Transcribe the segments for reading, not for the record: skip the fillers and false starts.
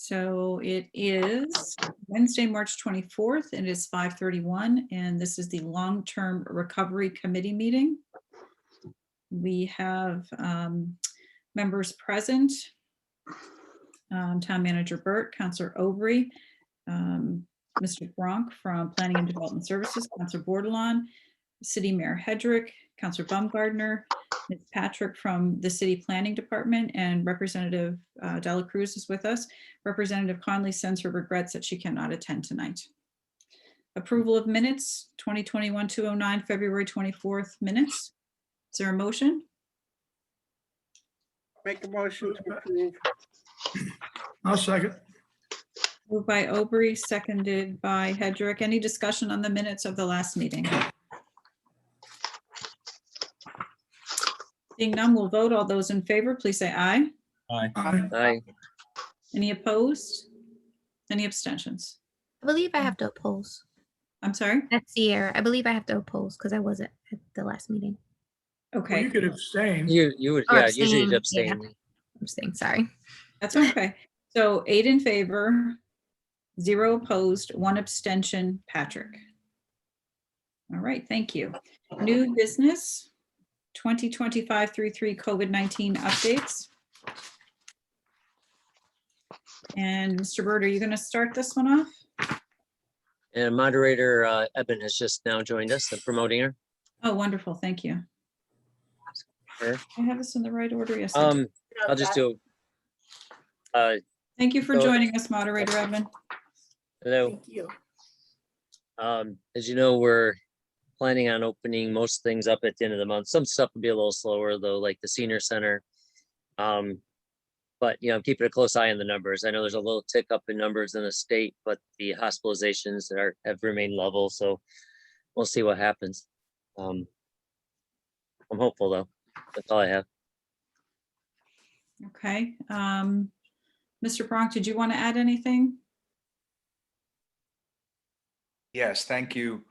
So it is Wednesday, March 24th, and it is 5:31, and this is the Long-Term Recovery Committee meeting. We have members present, Town Manager Burt, Councilor Aubry, Mr. Gronk from Planning and Development Services, Councilor Bordelon, City Mayor Hedrick, Councilor Bumgardner, Ms. Patrick from the City Planning Department, and Representative Dela Cruz is with us. Representative Conley sends her regrets that she cannot attend tonight. Approval of minutes, 2021-209, February 24th minutes. Is there a motion? Make a motion to approve. I'll second. Moved by Aubry, seconded by Hedrick. Any discussion on the minutes of the last meeting? Seeing none, we'll vote. All those in favor, please say aye. Aye. Aye. Any opposed? Any abstentions? I believe I have to oppose. I'm sorry? That's Sierra. I believe I have to oppose because I wasn't at the last meeting. Well, Okay, you could abstain. You would, Or yeah, usually you'd abstain, abstain. I'm saying sorry. that's okay. So 8 in favor, 0 opposed, 1 abstention. Patrick. All right, thank you. New business, 2025-33 COVID-19 updates. And Mr. Burt, are you going to start this one off? And Moderator Ebbin has just now joined us, the promoting her. Oh, wonderful. Thank you. Sure. I have this in the right order. Yes. I do. I'll just do. Thank you for so- joining us, Moderator Ebbin. Hello. Thank you. As you know, we're planning on opening most things up at the end of the month. Some stuff will be a little slower though, like the senior center. But I'm keeping a close eye on the numbers. I know there's a little tick up in numbers in the state, but the hospitalizations have remained level. So we'll see what happens. I'm hopeful though. That's all I have. Okay. Mr. Bronk, did you want to add anything? Yes, thank you.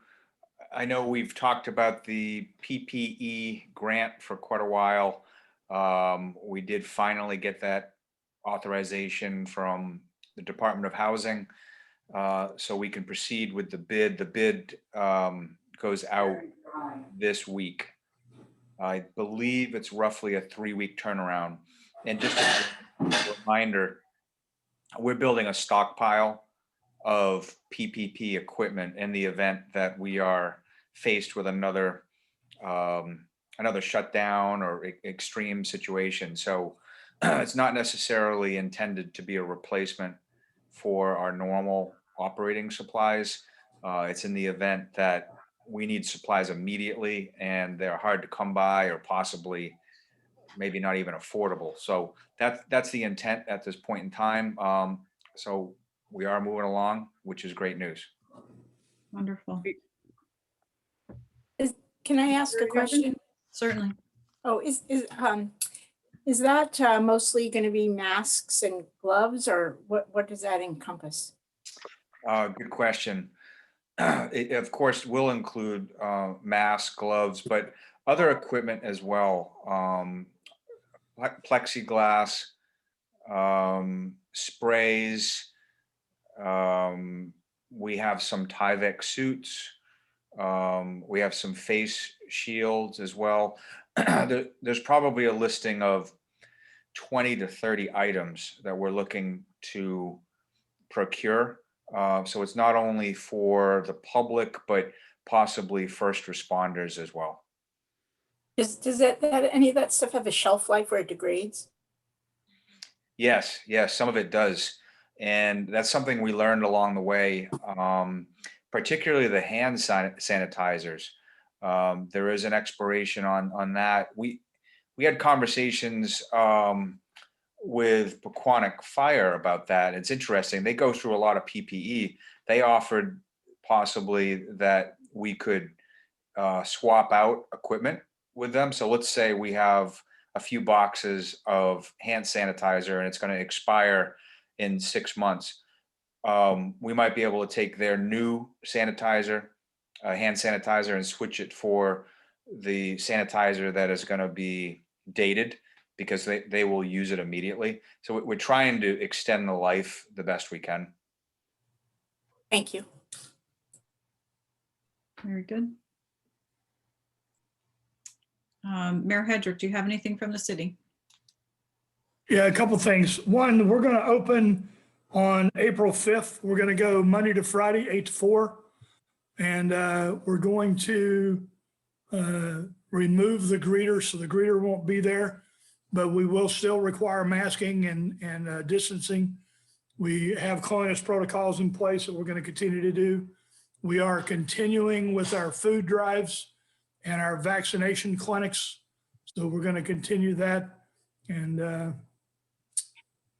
I know we've talked about the PPE grant for quite a while. We did finally get that authorization from the Department of Housing, so we can proceed with the bid. The bid goes out this week. I believe it's roughly a 3-week turnaround. And just a reminder, we're building a stockpile of PPP equipment in the event that we are faced with another shutdown or extreme situation. So it's not necessarily intended to be a replacement for our normal operating supplies. It's in the event that we need supplies immediately and they're hard to come by or possibly maybe not even affordable. So that's the intent at this point in time. So we are moving along, which is great news. Wonderful. Can I ask a question? Certainly. Oh, is that mostly going to be masks and gloves, or what does that encompass? Good question. It, of course, will include masks, gloves, but other equipment as well. Plexiglass, sprays. We have some Tyvek suits. We have some face shields as well. There's probably a listing of 20 to 30 items that we're looking to procure. So it's not only for the public, but possibly first responders as well. Does any of that stuff have a shelf life where it degrades? Yes, some of it does. And that's something we learned along the way, particularly the hand sanitizers. There is an expiration on that. We had conversations with Pequannock Fire about that. It's interesting. They go through a lot of PPE. They offered possibly that we could swap out equipment with them. So let's say we have a few boxes of hand sanitizer and it's going to expire in 6 months. We might be able to take their new sanitizer, hand sanitizer, and switch it for the sanitizer that is going to be dated because they will use it immediately. So we're trying to extend the life the best we can. Thank you. Very good. Mayor Hedrick, do you have anything from the city? Yeah, a couple things. One, we're going to open on April 5th. We're going to go Monday to Friday, 8 to 4. And we're going to remove the greeter, so the greeter won't be there, but we will still require masking and distancing. We have cleanliness protocols in place that we're going to continue to do. We are continuing with our food drives and our vaccination clinics. So we're going to continue that. And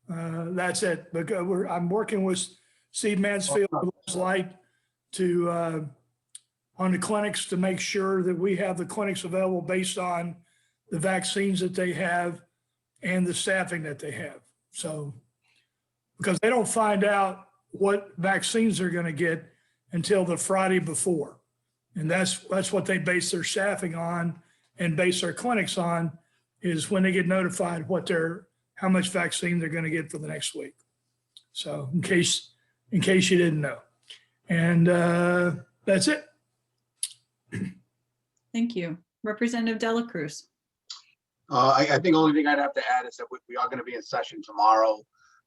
that's it. But I'm working with Steve Mansfield, Light, to on the clinics to make sure that we have the clinics available based on the vaccines that they have and the staffing that they have. So, because they don't find out what vaccines they're going to get until the Friday before. And that's what they base their staffing on and base their clinics on, is when they get notified how much vaccine they're going to get for the next week. So in case you didn't know. And that's it. Thank you. Representative Dela Cruz. I think the only thing I'd have to add is that we are going to be in session tomorrow,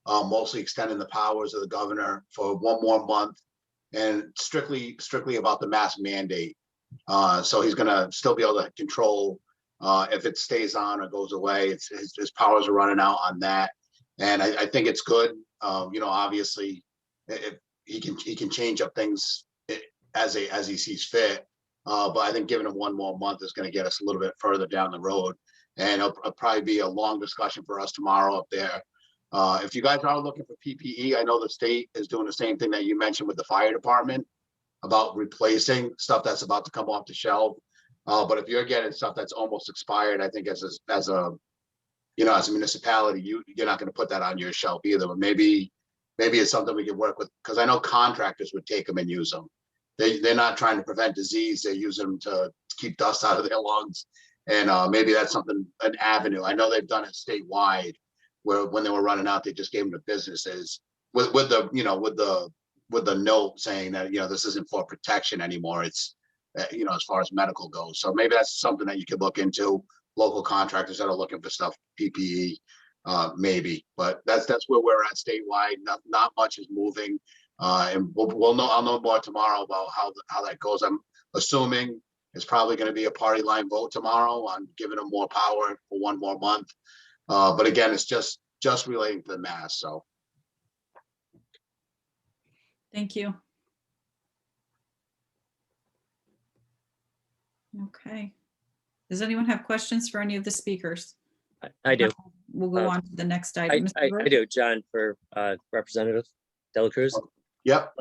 mostly extending the powers of the governor for one more month, and strictly about the mask mandate. So he's going to still be able to control if it stays on or goes away. His powers are running out on that, and I think it's good. Obviously, if he can change up things as he sees fit. But I think giving him one more month is going to get us a little bit further down the road. And it'll probably be a long discussion for us tomorrow up there. If you guys are looking for PPE, I know the state is doing the same thing that you mentioned with the fire department about replacing stuff that's about to come off the shelf. But if you're getting stuff that's almost expired, I think as a municipality, you're not going to put that on your shelf either. But maybe it's something we can work with, because I know contractors would take them and use them. They're not trying to prevent disease. They use them to keep dust out of their lungs. And maybe that's an avenue. I know they've done it statewide, where when they were running out, they just gave them to businesses with the note saying that, this isn't for protection anymore. It's, as far as medical goes. So maybe that's something that you could look into. Local contractors that are looking for stuff, PPE, maybe. But that's where we're at statewide. Not much is moving. And I'll know more tomorrow about how that goes. I'm assuming it's probably going to be a party line vote tomorrow on giving them more power for one more month. But again, it's just relating to the mask. So. Thank you. Okay. Does anyone have questions for any of the speakers? I do. We'll go on to the next item. Mr. I Burt? do, John, for Representative Dela Cruz. Yep.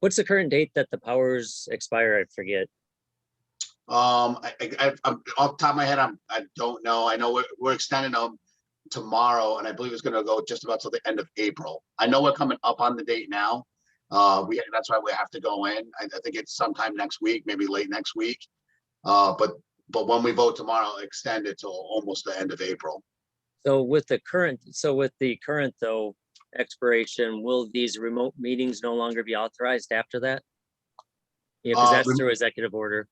What's the current date that the powers expire? I forget. I'm off the top of my head, I don't know. I know we're extending them tomorrow, and I believe it's going to go just about till the end of April. I know we're coming up on the date now. That's why we have to go in. I think it's sometime next week, maybe late next week. But when we vote tomorrow, extend it till almost the end of April. So with the current though expiration, will these remote meetings no longer be authorized after that? Yeah, because that's through executive order.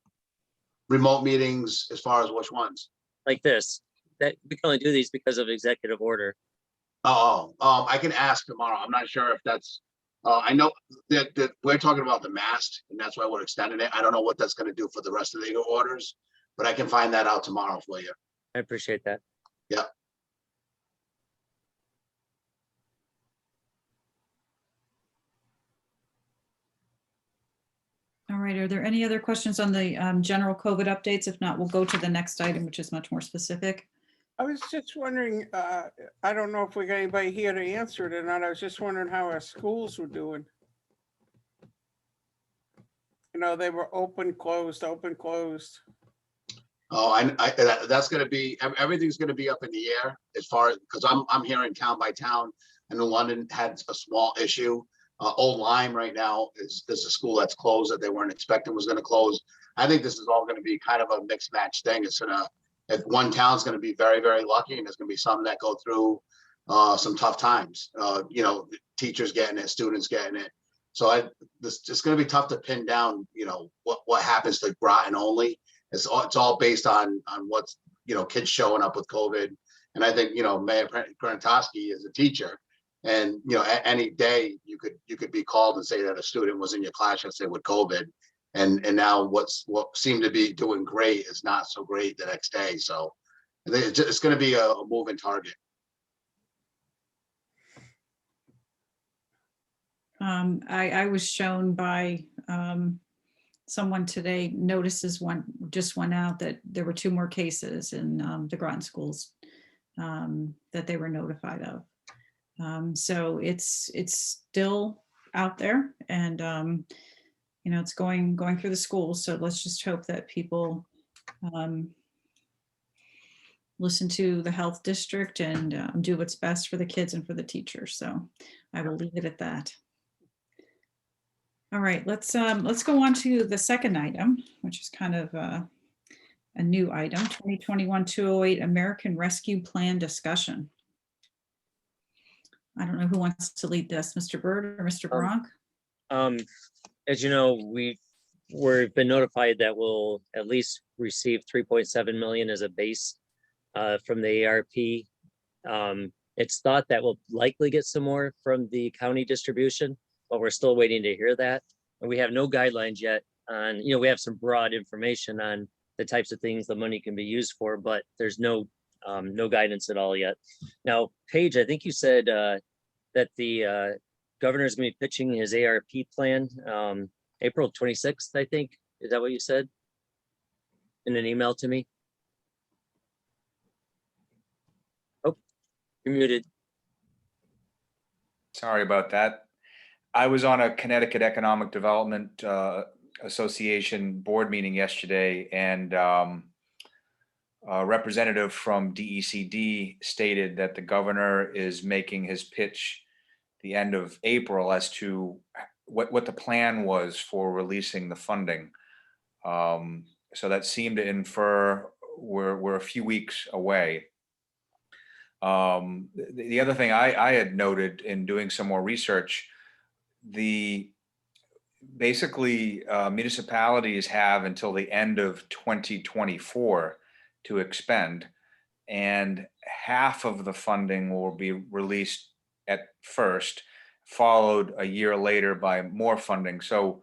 Remote meetings, as far as which ones? Like this, that we can only do these because of executive order. I can ask tomorrow. I'm not sure if that's. I know that we're talking about the mask, and that's why we're extending it. I don't know what that's going to do for the rest of the orders, but I can find that out tomorrow for you. I appreciate that. Yeah. All right. Are there any other questions on the general COVID updates? If not, we'll go to the next item, which is much more specific. I was just wondering, I don't know if we got anybody here to answer it or not. I was just wondering how our schools were doing. They were open, closed, open, closed. Oh, that's going to be, everything's going to be up in the air as far as, because I'm hearing town by town. I know London had a small issue. Old Lyme right now is a school that's closed that they weren't expecting was going to close. I think this is all going to be kind of a mixed match thing. It's going to if one town's gonna be very, very lucky, and there's gonna be some that go through some tough times, you know, teachers getting it, students getting it. So it's gonna be tough to pin down, you know, what happens to Groton only. It's all based on what's, you know, kids showing up with COVID. And I think, you know, Mayor Grantowski is a teacher, and, you know, any day you could be called and say that a student was in your class, let's say, with COVID. And now what seemed to be doing great is not so great the next day. So I think it's going to be a moving target. I was shown by someone today, notices just went out that there were 2 more cases in the Groton schools that they were notified of. So it's still out there, and you know, it's going through the schools. So let's just hope that people listen to the health district and do what's best for the kids and for the teachers. So I will leave it at that. All right, let's go on to the second item, which is kind of a new item, 2021-208 American Rescue Plan discussion. I don't know who wants to lead this, Mr. Burt or Mr. Bronk? As you know, we've been notified that we'll at least receive 3.7 million as a base from the ARP. It's thought that we'll likely get some more from the county distribution, but we're still waiting to hear that. And we have no guidelines yet on, you know, we have some broad information on the types of things the money can be used for, but there's no guidance at all yet. Now, Paige, I think you said that the governor is going to be pitching his ARP plan April 26th, I think. Is that what you said in an email to me? Oh, you're muted. Sorry about that. I was on a Connecticut Economic Development Association board meeting yesterday, and a representative from DECD stated that the governor is making his pitch the end of April as to what the plan was for releasing the funding. So that seemed to infer we're a few weeks away. The other thing I had noted in doing some more research, basically municipalities have until the end of 2024 to expend, and half of the funding will be released at first, followed a year later by more funding. So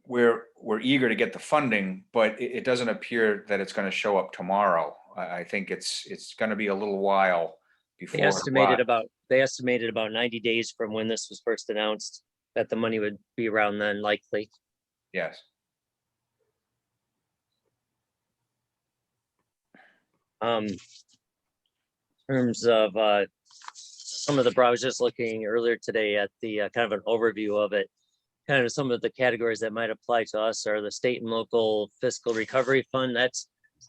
we're eager to get the funding, but it doesn't appear that it's going to show up tomorrow. I think it's going to be a little while before. They estimated about 90 days from when this was first announced that the money would be around then, likely. Yes. In terms of some of I was just looking earlier today at the kind of an overview of it. Kind of some of the categories that might apply to us are the state and local fiscal recovery fund. That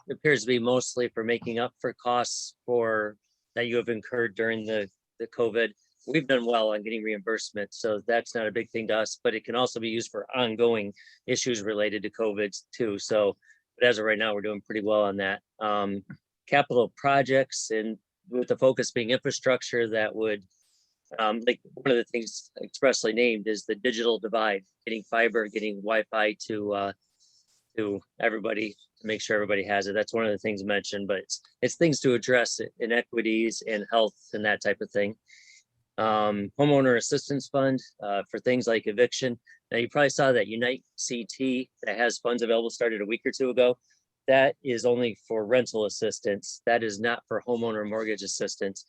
appears to be mostly for making up for costs that you have incurred during the COVID. We've done well on getting reimbursement, so that's not a big thing to us, but it can also be used for ongoing issues related to COVID too. So, but as of right now, we're doing pretty well on that. Capital projects, and with the focus being infrastructure, that would, like one of the things expressly named is the digital divide, getting fiber, getting Wi-Fi to everybody, to make sure everybody has it. That's one of the things mentioned, but it's things to address inequities in health and that type of thing. Homeowner assistance fund for things like eviction. Now you probably saw that Unite CT that has funds available started a week or 2 ago. That is only for rental assistance. That is not for homeowner mortgage assistance.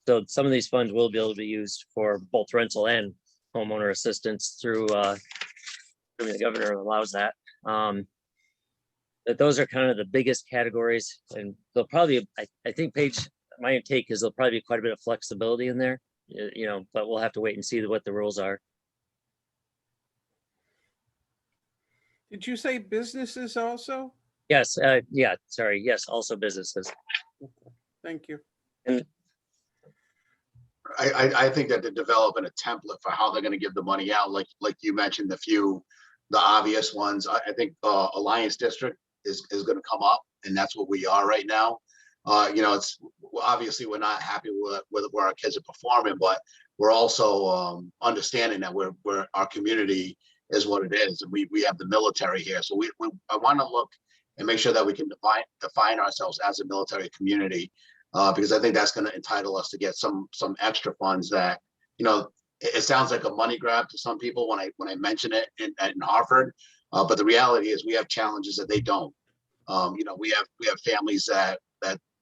So some of these funds will be able to be used for both rental and homeowner assistance through the governor allows that. But those are kind of the biggest categories, and they'll probably, I think, Paige, my take is there'll probably be quite a bit of flexibility in there, you know, but we'll have to wait and see what the rules are. Did you say businesses also? Yes, yeah, sorry, yes, also businesses. Thank you. And I think that they're developing a template for how they're going to give the money out. Like you mentioned, the obvious ones. I think Alliance District is going to come up and that's what we are right now. It's obviously we're not happy with where our kids are performing, but we're also understanding that we're our community is what it is, and we have the military here, so I want to look and make sure that we can define ourselves as a military community, because I think that's going to entitle us to get some extra funds that, it sounds like a money grab to some people when I mention it in Hartford, but the reality is we have challenges that they don't. We have families that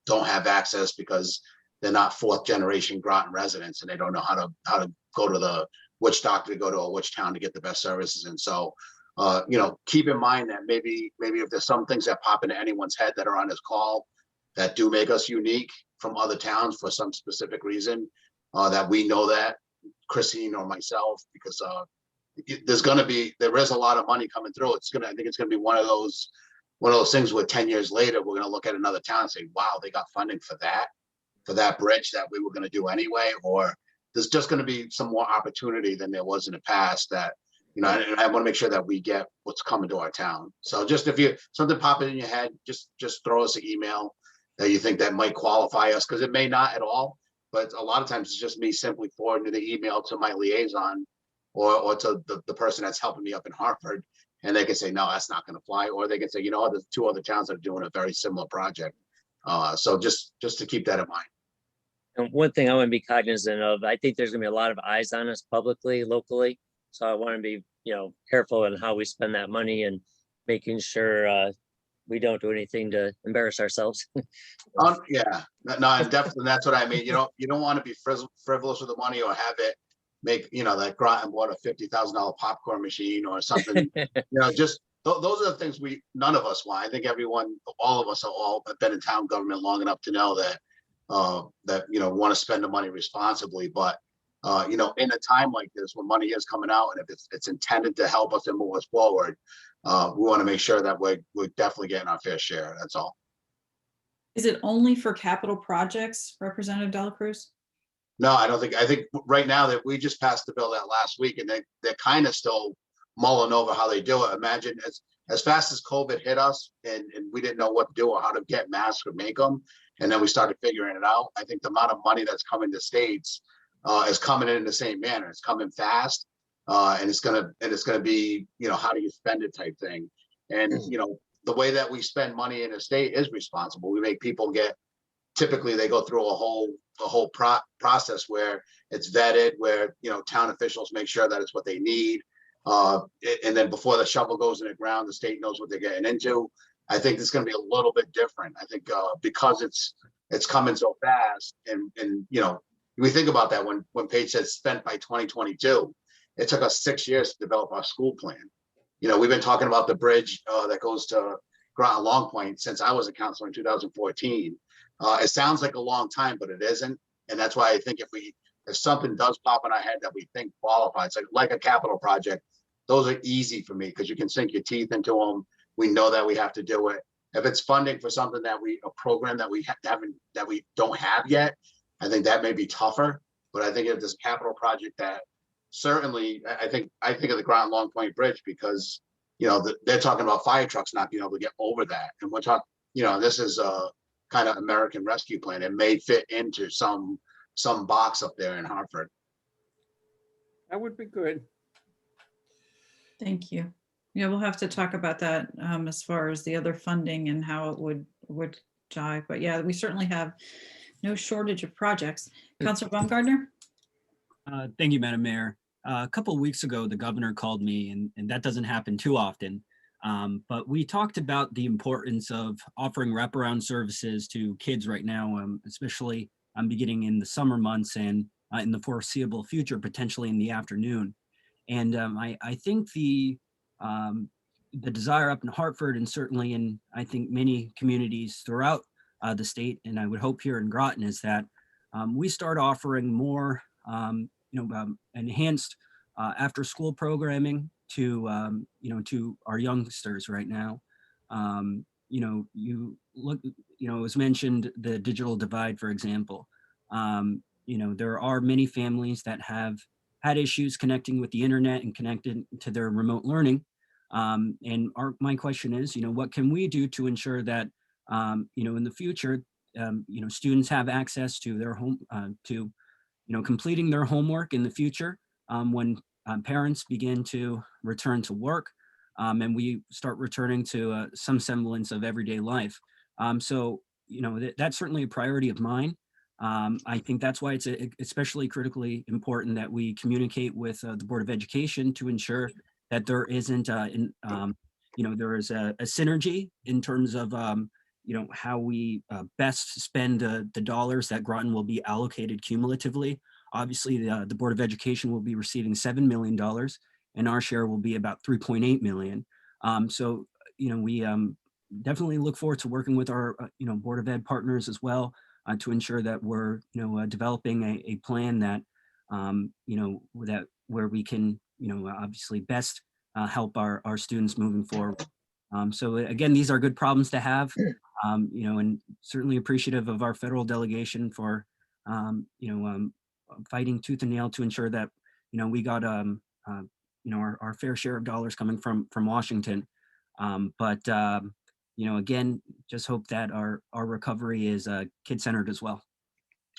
don't have access because they're not fourth generation Groton residents, and they don't know how to go to which doctor to go to or which town to get the best services. And so, keep in mind that maybe if there's some things that pop into anyone's head that are on this call that do make us unique from other towns for some specific reason, that we know that, Christine or myself, because there is a lot of money coming through. I think it's gonna be one of those things where 10 years later, we're gonna look at another town and say, wow, they got funding for that bridge that we were gonna do anyway, or there's just gonna be some more opportunity than there was in the past that, and I wanna make sure that we get what's coming to our town. So just if something popping in your head, just throw us an email that you think that might qualify us, because it may not at all. But a lot of times it's just me simply forwarding the email to my liaison or to the person that's helping me up in Hartford, and they can say, no, that's not going to fly. Or they can say, there's 2 other towns that are doing a very similar project. So just to keep that in mind. And one thing I want to be cognizant of, I think there's going to be a lot of eyes on us publicly, locally. So I want to be, careful in how we spend that money and making sure we don't do anything to embarrass ourselves. Yeah, no, and definitely that's what I mean. You don't want to be frivolous with the money or have it make, that Groton bought a $50,000 popcorn machine or something. Just those are the things none of us want. I think all of us have been in town government long enough to know that want to spend the money responsibly. But in a time like this when money is coming out, and if it's intended to help us and move us forward, we want to make sure that we're definitely getting our fair share. That's all. Is it only for capital projects, Representative Dela Cruz? No, I don't think. I think right now that we just passed the bill that last week, and they're kind of still mulling over how they do it. Imagine as fast as COVID hit us, and we didn't know what to do or how to get masks or make them, and then we started figuring it out. I think the amount of money that's coming to states is coming in the same manner. It's coming fast. And it's gonna be, how do you spend it type thing. And, the way that we spend money in a state is responsible. We make people typically they go through a whole process where it's vetted, where, town officials make sure that it's what they need. And then before the shovel goes in the ground, the state knows what they're getting into. I think it's gonna be a little bit different. I think because it's coming so fast and we think about that when Paige said spent by 2022. It took us 6 years to develop our school plan. We've been talking about the bridge that goes to Groton Long Point since I was a counselor in 2014. It sounds like a long time, but it isn't. And that's why I think if something does pop in our head that we think qualifies, like a capital project, those are easy for me because you can sink your teeth into them. We know that we have to do it. If it's funding for something a program that we don't have yet, I think that may be tougher. But I think if there's a capital project that certainly, I think of the Groton Long Point Bridge because, they're talking about fire trucks not being able to get over that. And we're talking, this is a kind of American Rescue Plan. It may fit into some box up there in Hartford. That would be good. Thank you. Yeah, we'll have to talk about that as far as the other funding and how it would jive. But yeah, we certainly have no shortage of projects. Councilor Bumgardner? Thank you, Madam Mayor. A couple of weeks ago, the governor called me, and that doesn't happen too often. But we talked about the importance of offering wraparound services to kids right now, especially beginning in the summer months and in the foreseeable future, potentially in the afternoon. And I think the desire up in Hartford and certainly in, I think, many communities throughout the state, and I would hope here in Groton, is that we start offering more enhanced after-school programming to to our youngsters right now. You look, it was mentioned the digital divide, for example. There are many families that have had issues connecting with the internet and connected to their remote learning. And my question is, what can we do to ensure that in the future, students have access to their home, to completing their homework in the future when parents begin to return to work and we start returning to some semblance of everyday life. So, that's certainly a priority of mine. I think that's why it's especially critically important that we communicate with the Board of Education to ensure that there isn't, there is a synergy in terms of, how we best spend the dollars that Groton will be allocated cumulatively. Obviously, the Board of Education will be receiving $7 million and our share will be about 3.8 million. So, we definitely look forward to working with our, Board of Ed partners as well to ensure that we're, developing a plan that, that where we can, obviously best help our students moving forward. So again, these are good problems to have, and certainly appreciative of our federal delegation for, fighting tooth and nail to ensure that, we got, our fair share of dollars coming from Washington. Again, just hope that our recovery is kid-centered as well.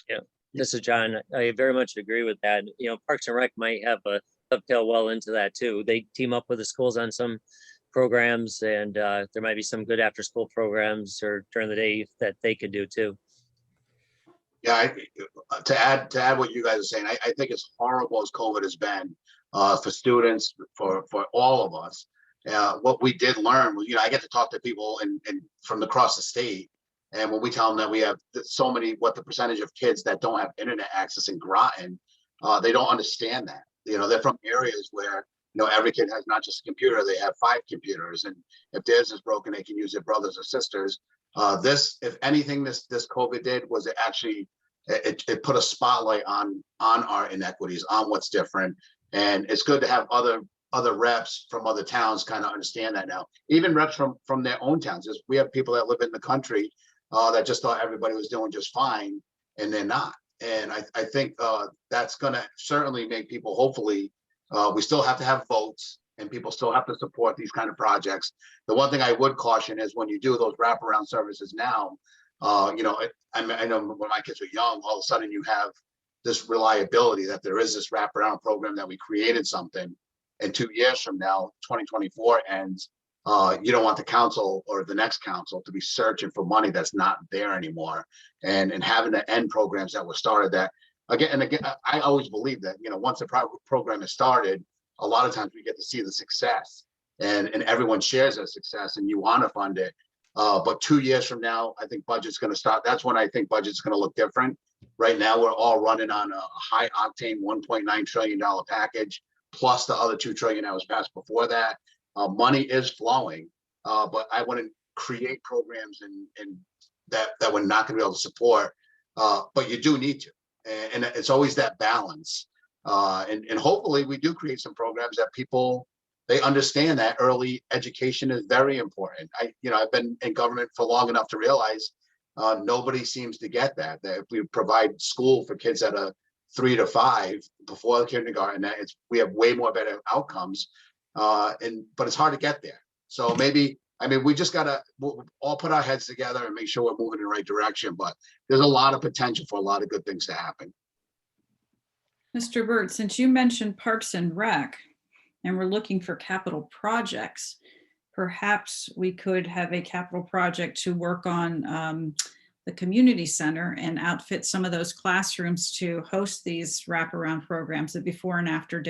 Yeah, this is John. I very much agree with that. Parks and Rec might have a dovetail well into that too. They team up with the schools on some programs, and there might be some good after-school programs or during the day that they could do too. Yeah, to add what you guys are saying, I think as horrible as COVID has been for students, for all of us, what we did learn was, I get to talk to people and from across the state, and when we tell them that we have so many, what the percentage of kids that don't have internet access in Groton, they don't understand that. They're from areas where every kid has not just a computer, they have 5 computers, and if theirs is broken, they can use their brothers or sisters. If anything, this COVID did was it actually it put a spotlight on our inequities, on what's different, and it's good to have other reps from other towns kind of understand that now. Even reps from their own towns. We have people that live in the country that just thought everybody was doing just fine, and they're not. And I think that's going to certainly make people, hopefully, we still have to have votes and people still have to support these kind of projects. The one thing I would caution is when you do those wraparound services now, I know when my kids were young, all of a sudden you have this reliability that there is this wraparound program that we created something, and 2 years from now, 2024 ends, you don't want the council or the next council to be searching for money that's not there anymore, and having to end programs that were started that again, I always believe that, once a program is started, a lot of times we get to see the success and everyone shares that success and you want to fund it. But 2 years from now, I think budget's going to start. That's when I think budget's going to look different. Right now, we're all running on a high octane $1.9 trillion package, plus the other $2 trillion that was passed before that. Money is flowing, but I want to create programs and that we're not going to be able to support, but you do need to. And it's always that balance. And hopefully we do create some programs that people, they understand that early education is very important. I've been in government for long enough to realize nobody seems to get that if we provide school for kids that are 3 to 5 before the kindergarten, we have way more better outcomes. But it's hard to get there. So we just gotta all put our heads together and make sure we're moving in the right direction. But there's a lot of potential for a lot of good things to happen. Mr. Burt, since you mentioned Parks and Rec, and we're looking for capital projects, perhaps we could have a capital project to work on the community center and outfit some of those classrooms to host these wraparound programs, the before and after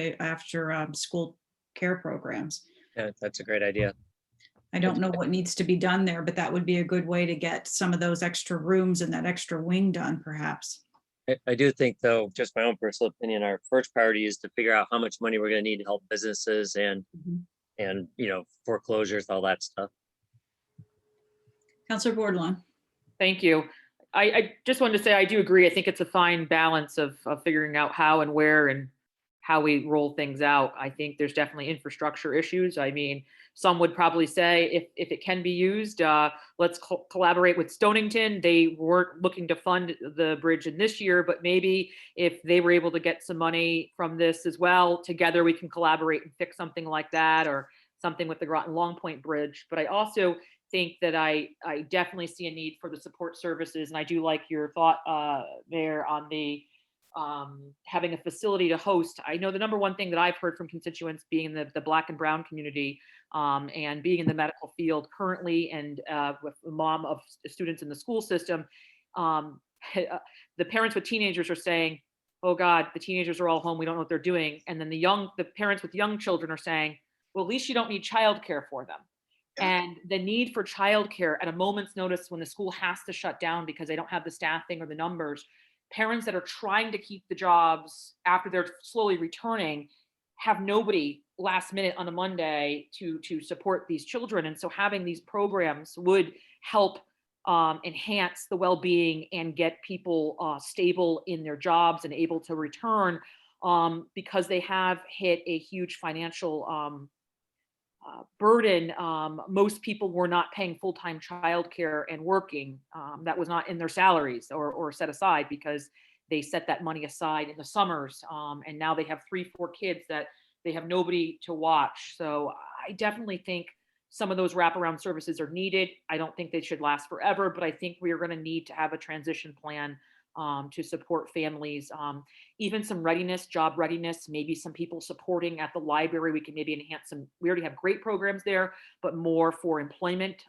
school care programs. Yeah, that's a great idea. I don't know what needs to be done there, but that would be a good way to get some of those extra rooms and that extra wing done, perhaps. I do think, though, just my own personal opinion, our first priority is to figure out how much money we're going to need to help businesses and foreclosures, all that stuff. Councilor Bordelon. Thank you. I just wanted to say I do agree. I think it's a fine balance of figuring out how and where and how we roll things out. I think there's definitely infrastructure issues. I mean, some would probably say if it can be used, let's collaborate with Stonington. They weren't looking to fund the bridge in this year, but maybe if they were able to get some money from this as well, together we can collaborate and fix something like that, or something with the Groton Long Point Bridge. But I also think that I definitely see a need for the support services. And I do like your thought, Mayor, on the having a facility to host. I know the number one thing that I've heard from constituents being in the Black and Brown community and being in the medical field currently, and with the mom of students in the school system, the parents with teenagers are saying, oh God, the teenagers are all home, we don't know what they're doing. And then the parents with young children are saying, well, at least you don't need childcare for them. And the need for childcare at a moment's notice when the school has to shut down because they don't have the staffing or the numbers, parents that are trying to keep the jobs after they're slowly returning have nobody last minute on a Monday to support these children. And so having these programs would help enhance the well-being and get people stable in their jobs and able to return because they have hit a huge financial burden. Most people were not paying full-time childcare and working. That was not in their salaries or set aside because they set that money aside in the summers. And now they have 3-4 kids that they have nobody to watch. So I definitely think some of those wraparound services are needed. I don't think they should last forever, but I think we are going to need to have a transition plan to support families, even some readiness, job readiness, maybe some people supporting at the library. We can maybe enhance some, we already have great programs there, but more for employment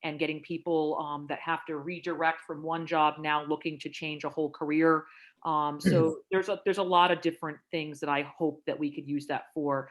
and getting people that have to redirect from one job now looking to change a whole career. So there's a lot of different things that I hope that we could use that for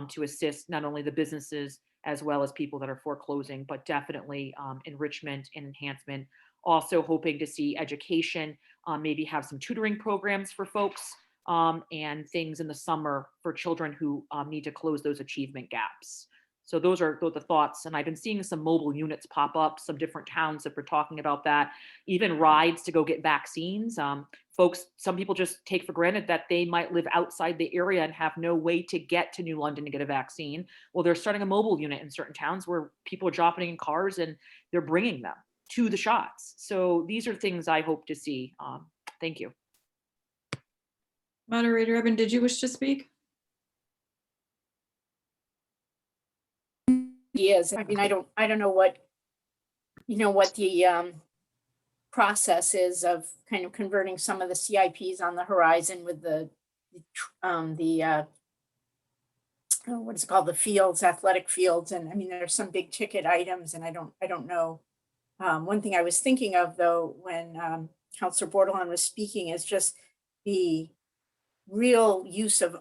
to assist not only the businesses as well as people that are foreclosing, but definitely enrichment and enhancement. Also hoping to see education, maybe have some tutoring programs for folks and things in the summer for children who need to close those achievement gaps. So those are the thoughts. And I've been seeing some mobile units pop up, some different towns that were talking about that, even rides to go get vaccines. Folks, some people just take for granted that they might live outside the area and have no way to get to New London to get a vaccine. Well, they're starting a mobile unit in certain towns where people are dropping in cars and they're bringing them to the shots. So these are things I hope to see. Thank you. Moderator Ebbin, did you wish to speak? Yes, I mean, I don't know what, what the process is of kind of converting some of the CIPs on the horizon with the what is it called, the fields, athletic fields. And I mean, there's some big ticket items and I don't know. One thing I was thinking of though, when Councilor Bordelon was speaking, is just the real use of,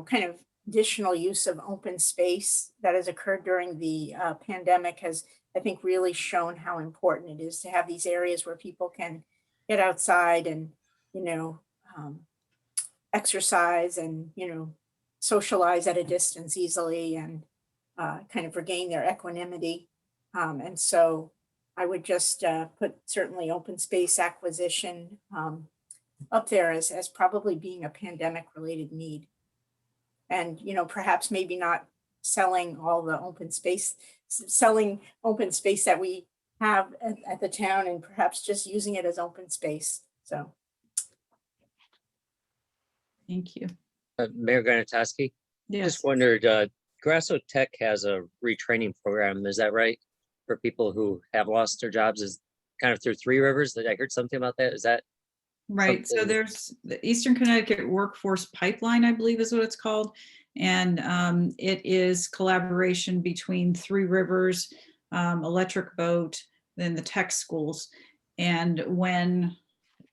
kind of additional use of open space that has occurred during the pandemic has, I think, really shown how important it is to have these areas where people can get outside and, exercise and, socialize at a distance easily and kind of regain their equanimity. And so I would just put certainly open space acquisition up there as probably being a pandemic related need. And, perhaps maybe not selling all the open space, selling open space that we have at the town and perhaps just using it as open space. So. Thank you. Mayor Granatoski, Yes. just wondered, Grasso Tech has a retraining program, is that right? For people who have lost their jobs, is kind of through Three Rivers. I heard something about that. Is that Right. So something? there's the Eastern Connecticut Workforce Pipeline, I believe is what it's called. And it is collaboration between Three Rivers, Electric Boat, then the tech schools. And when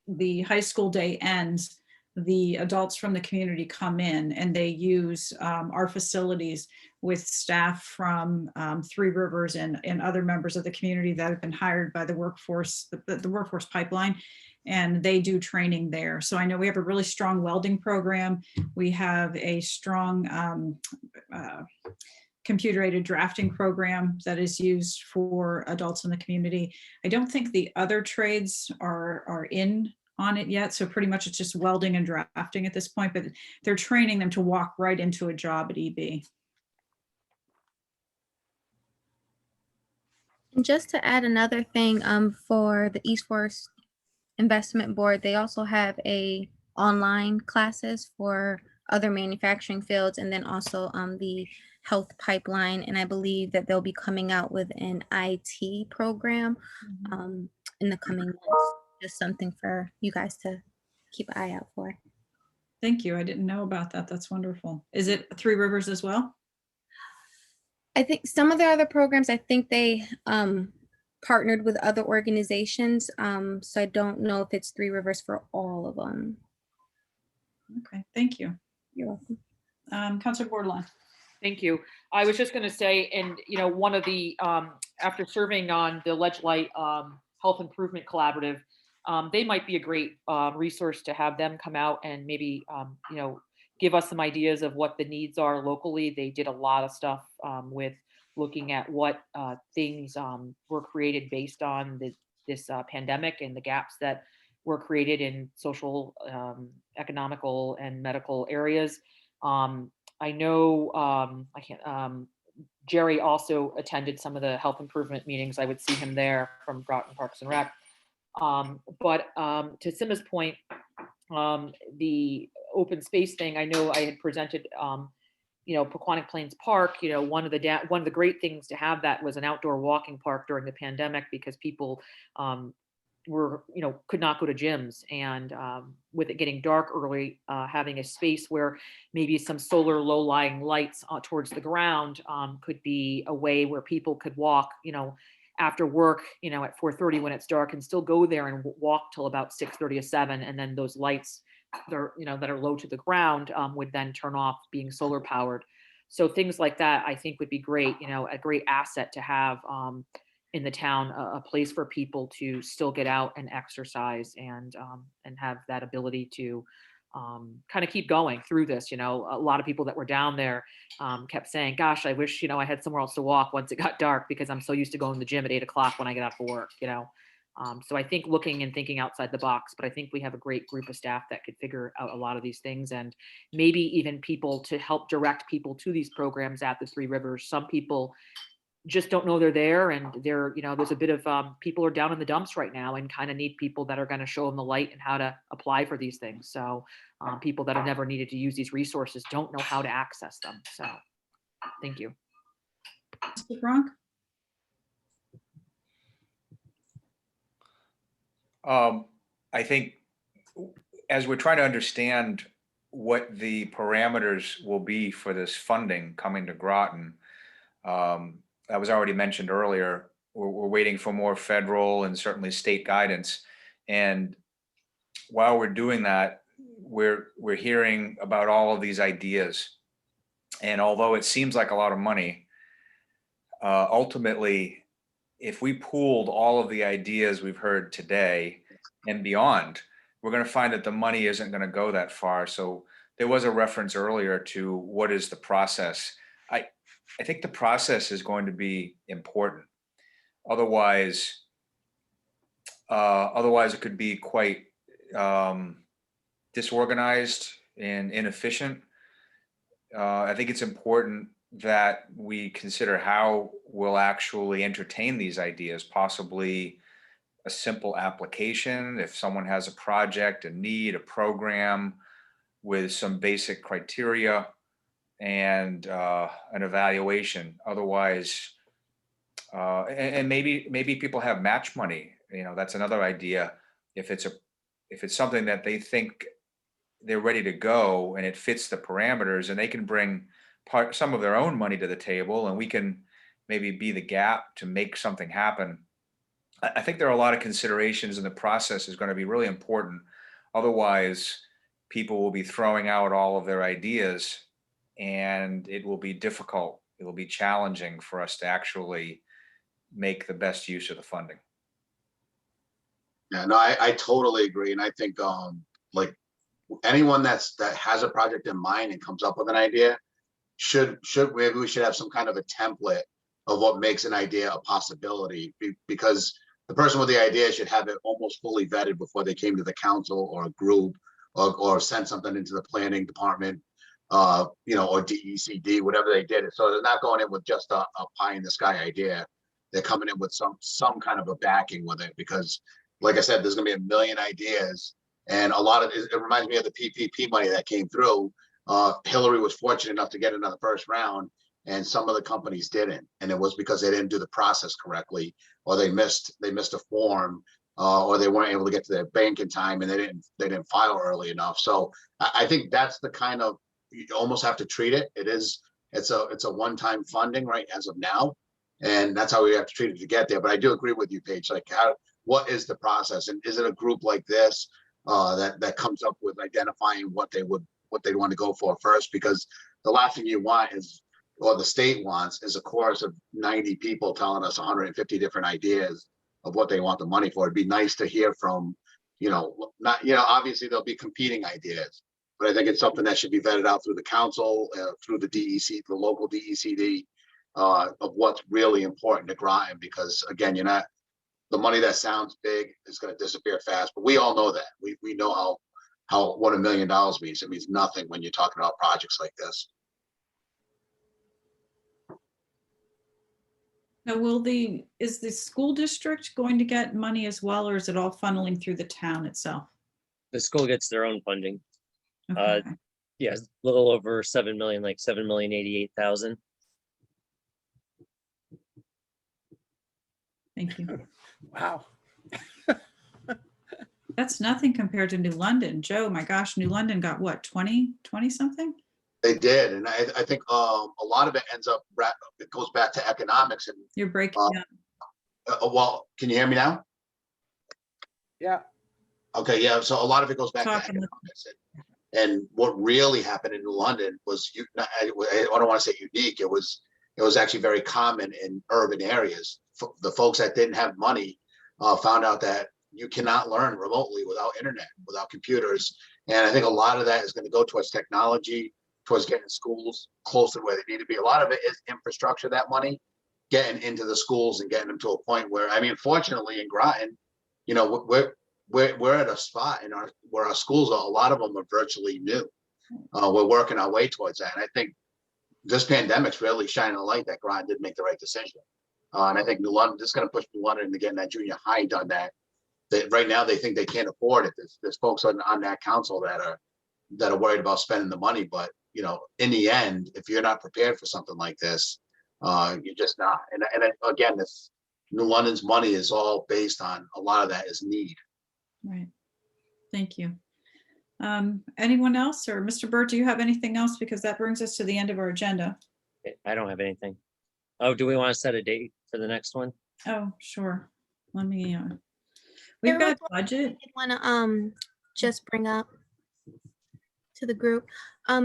the high school day ends, the adults from the community come in and they use our facilities with staff from Three Rivers and other members of the community that have been hired by the workforce, the workforce pipeline, and they do training there. So I know we have a really strong welding program. We have a strong computer-aided drafting program that is used for adults in the community. I don't think the other trades are in on it yet. So pretty much it's just welding and drafting at this point, but they're training them to walk right into a job at EB. And just to add another thing, for the East Forest Investment Board, they also have a online classes for other manufacturing fields, and then also the health pipeline, and I believe that they'll be coming out with an IT program in the coming months. Just something for you guys to keep an eye out for. Thank you. I didn't know about that. That's wonderful. Is it Three Rivers as well? I think some of the other programs, I think they partnered with other organizations. So I don't know if it's Three Rivers for all of them. Okay, thank you. You're welcome. Councilor Bordelon. Thank you. I was just going to say, and one of the after serving on the Ledgelight Health Improvement Collaborative, they might be a great resource to have them come out and maybe give us some ideas of what the needs are locally. They did a lot of stuff with looking at what things were created based on this pandemic and the gaps that were created in social, economical, and medical areas. I know Jerry also attended some of the health improvement meetings. I would see him there from Groton Parks and Rec. But to Simma's point, the open space thing, I know I had presented, Pequannock Plains Park, one of the great things to have that was an outdoor walking park during the pandemic, because people could not go to gyms, and with it getting dark early, having a space where maybe some solar low-lying lights towards the ground could be a way where people could walk, after work, at 4:30 when it's dark, and still go there and walk till about 6:30 or 7, and then those lights that are low to the ground would then turn off, being solar powered. So things like that I think would be great, a great asset to have in the town, a place for people to still get out and exercise and have that ability to kind of keep going through this. A lot of people that were down there kept saying, gosh, I wish, I had somewhere else to walk once it got dark, because I'm so used to going to the gym at 8 o'clock when I get out of work, So I think looking and thinking outside the box, but I think we have a great group of staff that could figure out a lot of these things, and maybe even people to help direct people to these programs at the Three Rivers. Some people just don't know they're there, and there's a bit of people are down in the dumps right now and kind of need people that are going to show them the light and how to apply for these things. So people that have never needed to use these resources don't know how to access them. So thank you. Mr. Gronk? I think as we're trying to understand what the parameters will be for this funding coming to Groton, that was already mentioned earlier, we're waiting for more federal and certainly state guidance. And while we're doing that, we're hearing about all of these ideas. And although it seems like a lot of money, ultimately, if we pooled all of the ideas we've heard today and beyond, we're going to find that the money isn't going to go that far. So there was a reference earlier to what is the process. I think the process is going to be important. Otherwise it could be quite disorganized and inefficient. I think it's important that we consider how we'll actually entertain these ideas, possibly a simple application. If someone has a project, a need, a program with some basic criteria and an evaluation. Otherwise, and maybe people have match money. That's another idea. If it's something that they think they're ready to go and it fits the parameters, and they can bring some of their own money to the table, and we can maybe be the gap to make something happen. I think there are a lot of considerations, and the process is going to be really important. Otherwise, people will be throwing out all of their ideas, and it will be difficult. It will be challenging for us to actually make the best use of the funding. Yeah, no, I totally agree. And I think like anyone that has a project in mind and comes up with an idea maybe we should have some kind of a template of what makes an idea a possibility, because the person with the idea should have it almost fully vetted before they came to the council or a group or sent something into the planning department, or DECD, whatever they did. So they're not going in with just a pie in the sky idea. They're coming in with some kind of a backing with it, because like I said, there's gonna be a million ideas, and a lot of it reminds me of the PPP money that came through. Hillary was fortunate enough to get another first round, and some of the companies didn't. And it was because they didn't do the process correctly, or they missed a form, or they weren't able to get to their bank in time, and they didn't file early enough. So I think that's the kind of, you almost have to treat it. It's a one-time funding, right, as of now. And that's how we have to treat it to get there. But I do agree with you, Paige, like what is the process? And is it a group like this that comes up with identifying what they want to go for first? Because the last thing you want is, or the state wants, is a chorus of 90 people telling us 150 different ideas of what they want the money for. It'd be nice to hear from, obviously there'll be competing ideas, but I think it's something that should be vetted out through the council, through the DEC, the local DECD, of what's really important to Groton. Because again, the money that sounds big is going to disappear fast, but we all know that. We know what $1 million means. It means nothing when you're talking about projects like this. Now, is the school district going to get money as well, or is it all funneling through the town itself? The school gets their own funding. Okay. Yeah, a little over 7 million, like 7,088,000. Thank you. Wow. That's nothing compared to New London. Joe, my gosh, New London got what, 20 something? They did, and I think a lot of it it goes back to economics. And You're breaking up. well, can you hear me now? Yeah. Okay, yeah. So a lot of it goes back to Talking. economics, and what really happened in New London was, I don't want to say unique. It was actually very common in urban areas. The folks that didn't have money found out that you cannot learn remotely without internet, without computers, and I think a lot of that is going to go towards technology, towards getting schools closer to where they need to be. A lot of it is infrastructure, that money, getting into the schools and getting them to a point where, I mean, fortunately in Groton, we're at a spot where our schools, a lot of them are virtually new. We're working our way towards that. And I think this pandemic's really shining a light that Groton did make the right decision. And I think New London, this is going to push New London into getting that junior high done. That right now they think they can't afford it. There's folks on that council that are worried about spending the money, but in the end, if you're not prepared for something like this, you're just not. And again, this New London's money is all based on, a lot of that is need. Right. Thank you. Anyone else, or Mr. Burt, do you have anything else? Because that brings us to the end of our agenda. I don't have anything. Oh, do we want to set a date for the next one? Oh, sure. Let me, we've got budget. I want to just bring up to the group.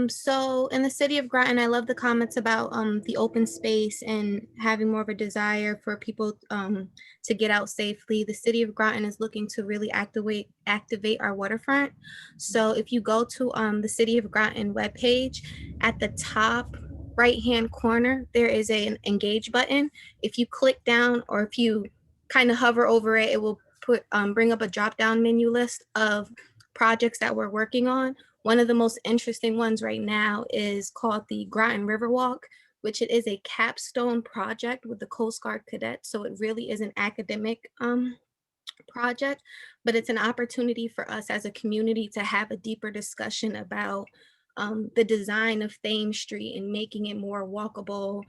So in the city of Groton, I love the comments about the open space and having more of a desire for people to get out safely. The city of Groton is looking to really activate our waterfront. So if you go to the City of Groton webpage, at the top right-hand corner, there is an engage button. If you click down, or if you kind of hover over it, it will bring up a drop-down menu list of projects that we're working on. One of the most interesting ones right now is called the Groton Riverwalk, which it is a capstone project with the Coast Guard cadets. So it really is an academic project, but it's an opportunity for us as a community to have a deeper discussion about the design of Thames Street and making it more walkable,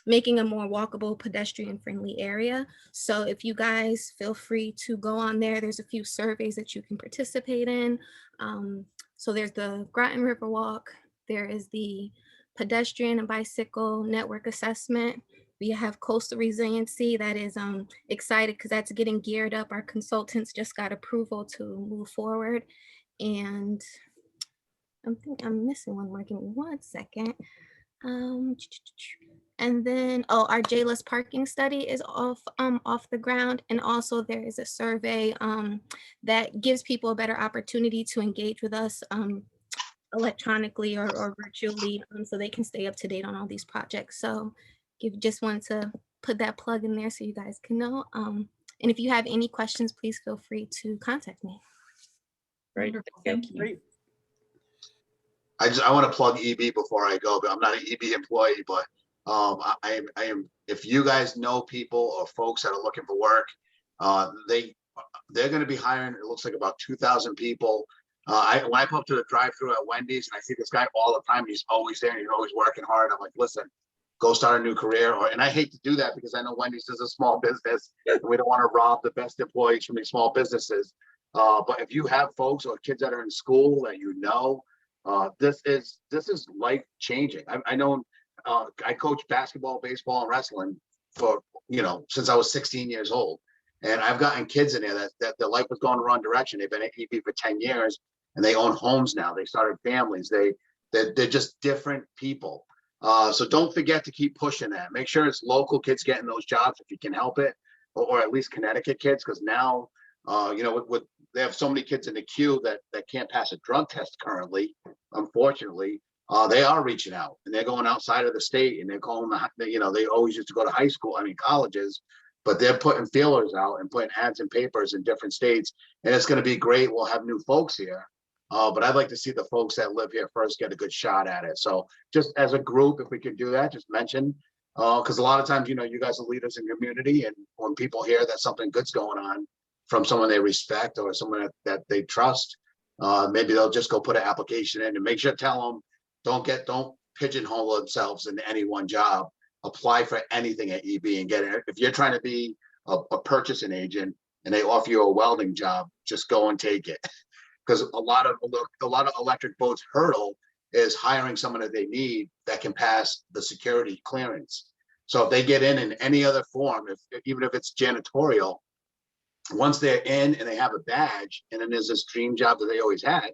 making a more walkable, pedestrian-friendly area. So if you guys feel free to go on there, there's a few surveys that you can participate in. So there's the Groton Riverwalk, there is the pedestrian and bicycle network assessment. We have coastal resiliency that is excited because that's getting geared up. Our consultants just got approval to move forward. And I think I'm missing one more, give me 1 second. And then, our J-less parking study is off the ground. And also there is a survey that gives people a better opportunity to engage with us electronically or virtually, so they can stay up to date on all these projects. So just wanted to put that plug in there so you guys can know. And if you have any questions, please feel free to contact me. Right. Wonderful. Thank you. Great. I want to plug EB before I go, but I'm not an EB employee, but I am, if you guys know people or folks that are looking for work, they're going to be hiring, it looks like about 2,000 people When I pull up to the drive-through at Wendy's and I see this guy all the time, he's always there, and he's always working hard. I'm like, listen, go start a new career. And I hate to do that because I know Wendy's is a small business and we don't want to rob the best employees from these small businesses. But if you have folks or kids that are in school that this is life changing. I know I coach basketball, baseball, and wrestling for since I was 16 years old, and I've gotten kids in there that their life was going the wrong direction. They've been at EB for 10 years and they own homes now. They started families. They're just different people. So don't forget to keep pushing that. Make sure it's local kids getting those jobs if you can help it, or at least Connecticut kids, because now they have so many kids in the queue that can't pass a drug test currently. Unfortunately, they are reaching out and they're going outside of the state and they're calling they always used to go to colleges, but they're putting feelers out and putting ads in papers in different states. And it's going to be great. We'll have new folks here. But I'd like to see the folks that live here first get a good shot at it. So just as a group, if we could do that, just mention, because a lot of times, you guys are leaders in your community, and when people hear that something good's going on from someone they respect or someone that they trust, maybe they'll just go put an application in, and make sure to tell them, don't pigeonhole themselves into any one job. Apply for anything at EB and get it. If you're trying to be a purchasing agent and they offer you a welding job, just go and take it. Because a lot of electric boats hurdle is hiring someone that they need that can pass the security clearance. So if they get in any other form, even if it's janitorial, once they're in and they have a badge, and then there's this dream job that they always had,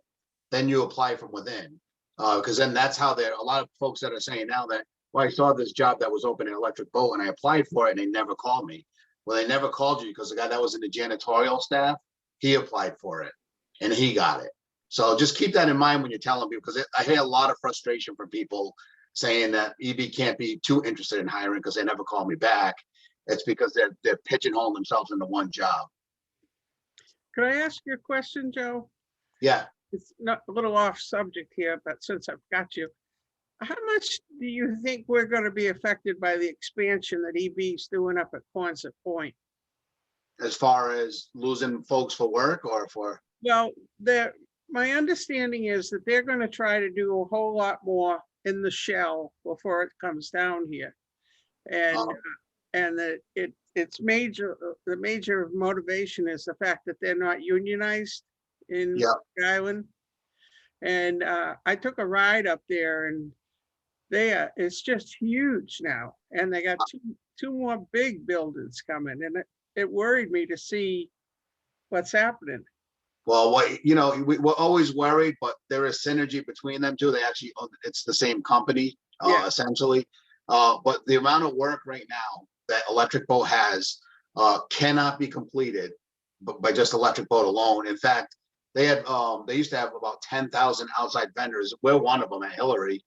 then you apply from within. Because then that's how a lot of folks that are saying now that, well, I saw this job that was open in electric boat and I applied for it and they never called me. Well, they never called you because the guy that was in the janitorial staff, he applied for it and he got it. So just keep that in mind when you're telling people, because I hear a lot of frustration from people saying that EB can't be too interested in hiring because they never call me back. It's because they're pigeonholing themselves into one job. Could I ask you a question, Joe? Yeah. It's not a little off subject here, but since I've got you, how much do you think we're going to be affected by the expansion that EB's doing up at Quonset Point? As far as losing folks for work or for? Well, my understanding is that they're going to try to do a whole lot more in the shell before it comes down here. And that the major motivation is the fact that they're not unionized in Rhode Island. And I took a ride up there, and it's just huge now. And they got two more big buildings coming, and it worried me to see what's happening. Well, we're always worried, but there is synergy between them too. It's the same company, essentially. But the amount of work right now that Electric Boat has cannot be completed by just Electric Boat alone. In fact, they used to have about 10,000 outside vendors. We're one of them at Hillary.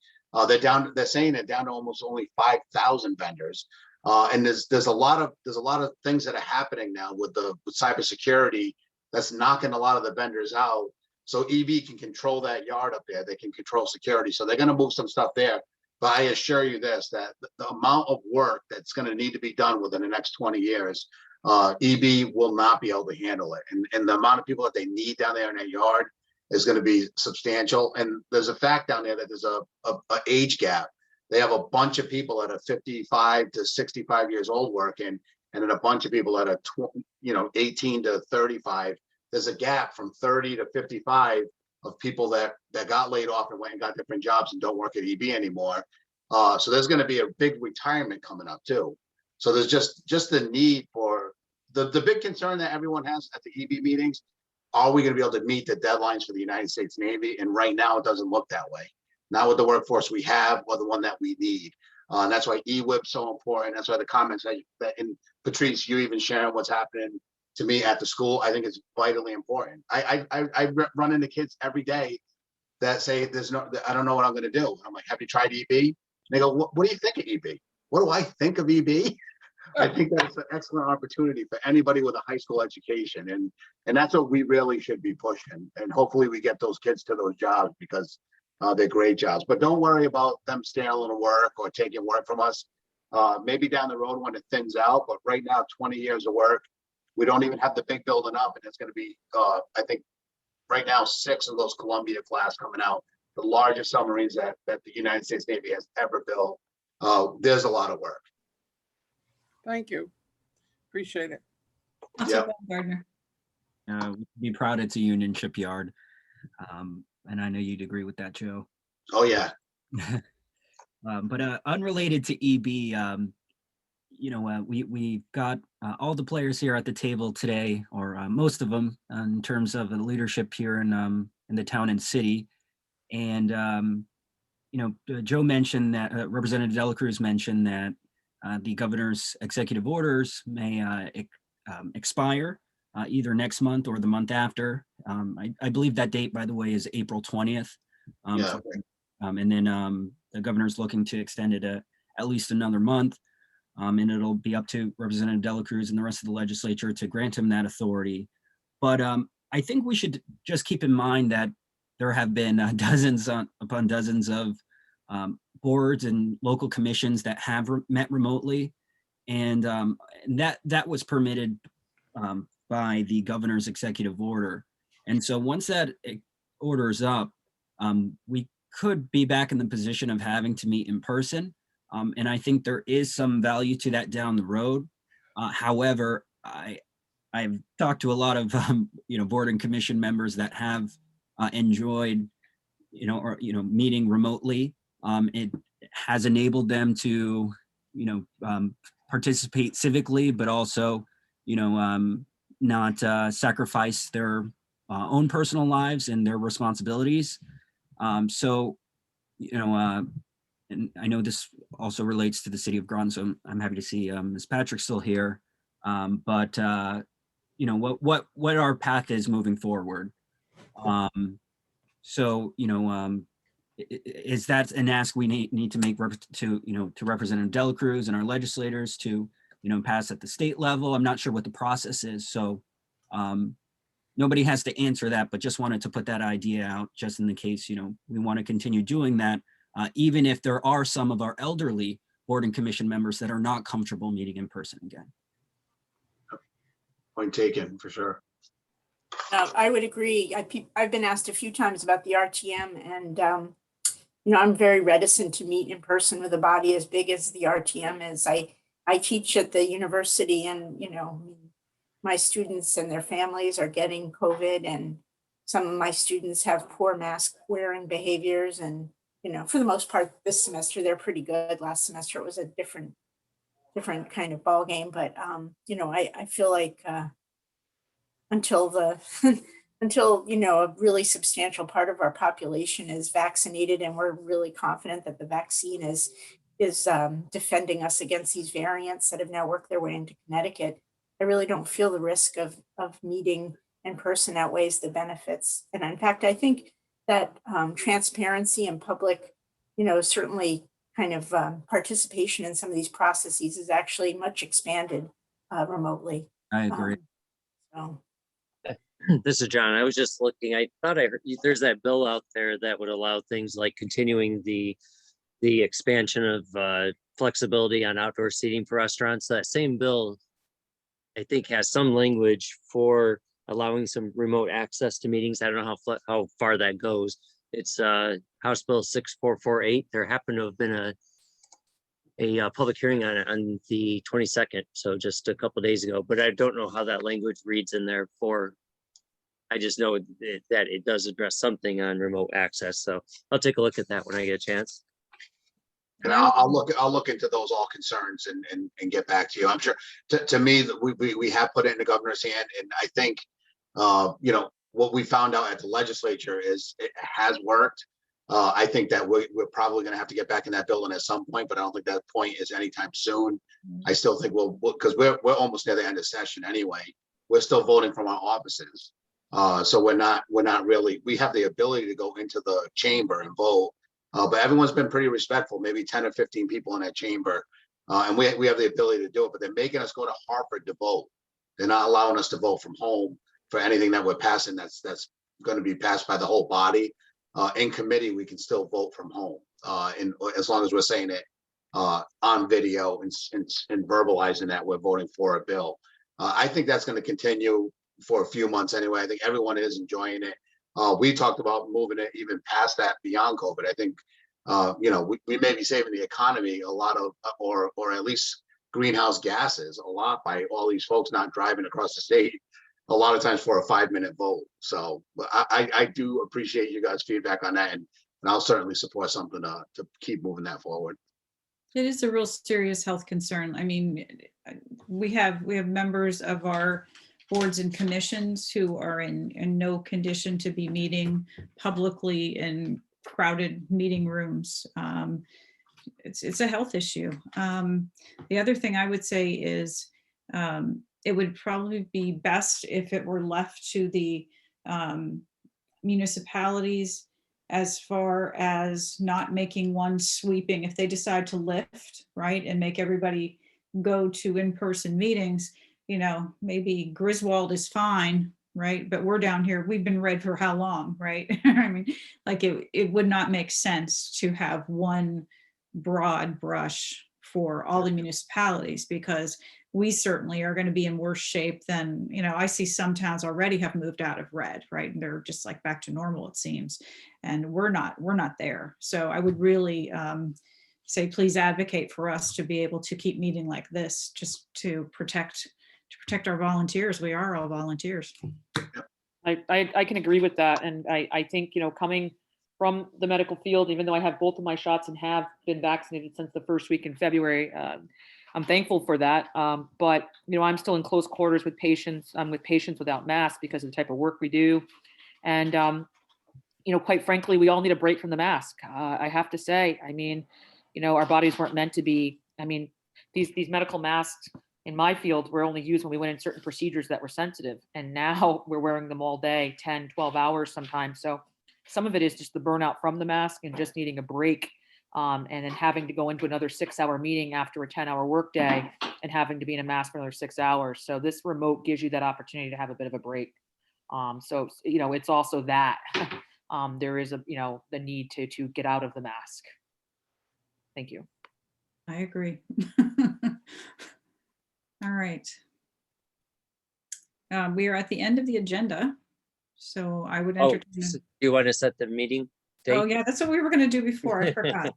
They're saying they're down to almost only 5,000 vendors. And there's a lot of things that are happening now with cybersecurity that's knocking a lot of the vendors out. So EB can control that yard up there. They can control security. So they're going to move some stuff there. But I assure you this, that the amount of work that's going to need to be done within the next 20 years, EB will not be able to handle it. And the amount of people that they need down there in that yard is going to be substantial. And there's a fact down there that there's a age gap. They have a bunch of people that are 55 to 65 years old working, and then a bunch of people that are 18 to 35. There's a gap from 30 to 55 of people that got laid off and went and got different jobs and don't work at EB anymore. So there's going to be a big retirement coming up too. So there's just the need for the big concern that everyone has at the EB meetings. Are we going to be able to meet the deadlines for the United States Navy? And right now it doesn't look that way. Not with the workforce we have or the one that we need. And that's why EWIP's so important. That's why the comments that and Patrice, you even sharing what's happening to me at the school, I think it's vitally important. I run into kids every day that say I don't know what I'm going to do. I'm like, have you tried EB? And they go, what do you think of EB? What do I think of EB? I think that's an excellent opportunity for anybody with a high school education. And that's what we really should be pushing. And hopefully we get those kids to those jobs because they're great jobs. But don't worry about them stealing work or taking work from us. Maybe down the road when it thins out, but right now, 20 years of work, we don't even have the big building up, and it's going to be, I think, right now 6 of those Columbia class coming out, the largest submarines that the United States Navy has ever built. There's a lot of work. Thank you. Appreciate it. Councilor Baumgartner. We'd be proud it's a Union shipyard. And I know you'd agree with that, Joe. Oh, yeah. But unrelated to EB, we've got all the players here at the table today, or most of them, in terms of the leadership here in the town and city. And Joe mentioned that Representative Dela Cruz mentioned that the governor's executive orders may expire either next month or the month after. I believe that date, by the way, is April 20th. Yeah. And then the governor's looking to extend it at least another month. And it'll be up to Representative Dela Cruz and the rest of the legislature to grant him that authority. But I think we should just keep in mind that there have been dozens upon dozens of boards and local commissions that have met remotely. And that was permitted by the governor's executive order. And so once that order is up, we could be back in the position of having to meet in person. And I think there is some value to that down the road. However, I've talked to a lot of board and commission members that have enjoyed meeting remotely. It has enabled them to participate civically, but also not sacrifice their own personal lives and their responsibilities. And I know this also relates to the city of Groton, so I'm happy to see Ms. Patrick still here. What our path is moving forward. Is that an ask we need to make to Representative Dela Cruz and our legislators to pass at the state level? I'm not sure what the process is, so nobody has to answer that, but just wanted to put that idea out just in the case we want to continue doing that. Even if there are some of our elderly board and commission members that are not comfortable meeting in person again. Point taken, for sure. I would agree. I've been asked a few times about the RTM, and I'm very reticent to meet in person with a body as big as the RTM is. I teach at the university, and my students and their families are getting COVID, and some of my students have poor mask wearing behaviors, and for the most part, this semester, they're pretty good. Last semester, it was a different kind of ball game. But, I feel like until a really substantial part of our population is vaccinated, and we're really confident that the vaccine is defending us against these variants that have now worked their way into Connecticut, I really don't feel the risk of meeting in person outweighs the benefits. And in fact, I think that transparency and public, certainly kind of participation in some of these processes is actually much expanded remotely. I agree. This is John. I was just looking, I thought I heard there's that bill out there that would allow things like continuing the expansion of flexibility on outdoor seating for restaurants. That same bill, I think, has some language for allowing some remote access to meetings. I don't know how far that goes. It's House Bill 6448. There happened to have been a public hearing on it on the 22nd, so just a couple of days ago, but I don't know how that language reads in there for. I just know that it does address something on remote access, so I'll take a look at that when I get a chance. And I'll look into those all concerns and get back to you. I'm sure to me that we have put it in the governor's hand, and I think what we found out at the legislature is it has worked. I think that we're probably going to have to get back in that building at some point, but I don't think that point is anytime soon. I still think we'll because we're almost near the end of session anyway. We're still voting from our offices, so we're not really. We have the ability to go into the chamber and vote. But everyone's been pretty respectful, maybe 10 or 15 people in that chamber. And we have the ability to do it, but they're making us go to Hartford to vote. They're not allowing us to vote from home for anything that we're passing that's going to be passed by the whole body. In committee, we can still vote from home, and as long as we're saying it on video and verbalizing that we're voting for a bill. I think that's going to continue for a few months anyway. I think everyone is enjoying it. We talked about moving it even past that beyond COVID. I think, we may be saving the economy a lot of, or at least greenhouse gases a lot by all these folks not driving across the state a lot of times for a 5-minute vote. So but I do appreciate you guys' feedback on that, and I'll certainly support something to keep moving that forward. It is a real serious health concern. I mean, we have members of our boards and commissions who are in no condition to be meeting publicly in crowded meeting rooms. It's a health issue. The other thing I would say is it would probably be best if it were left to the municipalities as far as not making one sweeping. If they decide to lift, right, and make everybody go to in-person meetings, maybe Griswold is fine, right? But we're down here, we've been red for how long, right? I mean, like it would not make sense to have one broad brush for all the municipalities, because we certainly are going to be in worse shape than, I see some towns already have moved out of red, right? And they're just like back to normal, it seems. And we're not there. So I would really say, please advocate for us to be able to keep meeting like this, just to protect our volunteers. We are all volunteers. I can agree with that. And I think, coming from the medical field, even though I have both of my shots and have been vaccinated since the first week in February, I'm thankful for that. But, I'm still in close quarters with patients. I'm with patients without masks because of the type of work we do. And, quite frankly, we all need a break from the mask. I have to say, I mean, our bodies weren't meant to be, these medical masks in my field were only used when we went in certain procedures that were sensitive. And now we're wearing them all day, 10, 12 hours sometimes. So some of it is just the burnout from the mask and just needing a break. And then having to go into another 6-hour meeting after a 10-hour workday and having to be in a mask for another 6 hours. So this remote gives you that opportunity to have a bit of a break. So, it's also that there is the need to get out of the mask. Thank you. I agree. All right. We are at the end of the agenda. So I would entertain. So you want to set the meeting date? Oh yeah, that's what we were going to do before. I forgot.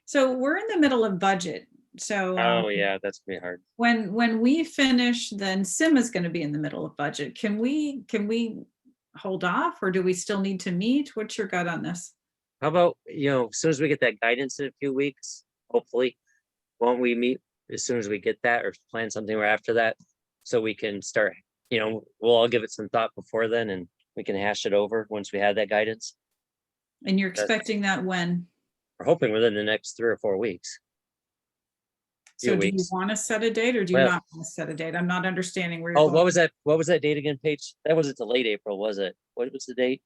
So we're in the middle of budget. So Oh yeah, that's gonna be hard. when we finish, then Sim is going to be in the middle of budget. Can we hold off, or do we still need to meet? What's your gut on this? How about, as soon as we get that guidance in a few weeks, hopefully, won't we meet as soon as we get that, or plan something right after that? So we can start, we'll all give it some thought before then, and we can hash it over once we have that guidance. And you're expecting that when? We're hoping within the next 3 or 4 weeks. So do you weeks. want to set a date, or do you Well- not want to set a date? I'm not understanding where you're Oh, going. what was that date again, Paige? That wasn't till late April, was it? What was the date?